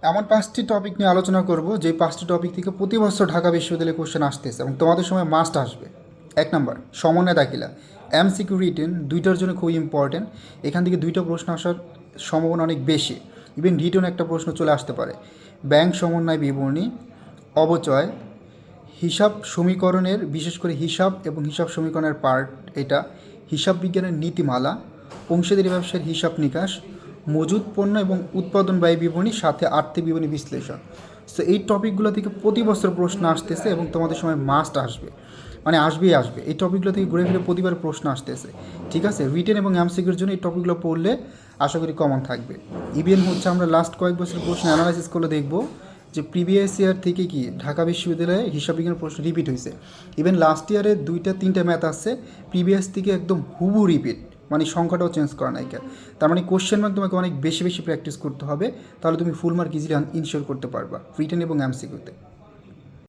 এমন 5টি টপিক নিয়ে আলোচনা করব যে 5টি টপিক থেকে প্রতি বছর ঢাকা বিশ্ববিদ্যালয়ে কোশ্চেন আসতেছে এবং তোমাদের সময় মাস্ট আসবে। 1 নম্বর, সমন্বয় দাখিলা। এমসিকিউ রিটেন দুইটার জন্য খুবই ইম্পর্টেন্ট। এখান থেকে দুইটা প্রশ্ন আসার সম্ভাবনা অনেক বেশি। ইভেন রিটেন একটা প্রশ্ন চলে আসতে পারে। ব্যাংক সমন্বয় বিবরণী, অবচয়, হিসাব সমীকরণের, বিশেষ করে হিসাব এবং হিসাব সমীকরণের পার্ট এটা, হিসাব বিজ্ঞানের নীতিমালা, অংশীদারি ব্যবসার হিসাব নিকাশ, মজুদ পণ্য এবং উৎপাদন ব্যয় বিবরণী, সাথে আর্থিক বিবরণী বিশ্লেষণ। সো এই টপিকগুলো থেকে প্রতি বছর প্রশ্ন আসতেছে এবং তোমাদের সময় মাস্ট আসবে, মানে আসবেই আসবে। এই টপিকগুলো থেকে ঘুরে ফিরে প্রতিবার প্রশ্ন আসতেছে, ঠিক আছে? রিটেন এবং এমসিকিউর জন্য এই টপিকগুলো পড়লে আশা করি কমন থাকবে। ইভেন হচ্ছে আমরা লাস্ট কয়েক বছর প্রশ্ন অ্যানালাইসিস করলে দেখবো যে প্রিভিয়াস ইয়ার থেকে কি ঢাকা বিশ্ববিদ্যালয়ে হিসাব বিজ্ঞানের প্রশ্ন রিপিট হয়েছে। ইভেন লাস্ট ইয়ারে 2-3টে ম্যাথ আসছে প্রিভিয়াস থেকে একদম হুবু রিপিট, মানে সংখ্যাটাও চেঞ্জ করা নাই। তার মানে কোশ্চেন ব্যাংক তোমাকে অনেক বেশি বেশি প্র্যাকটিস করতে হবে, তাহলে তুমি ফুল মার্ক ইজিলি ইনশিওর করতে পারবা রিটেন এবং এমসিকিউতে।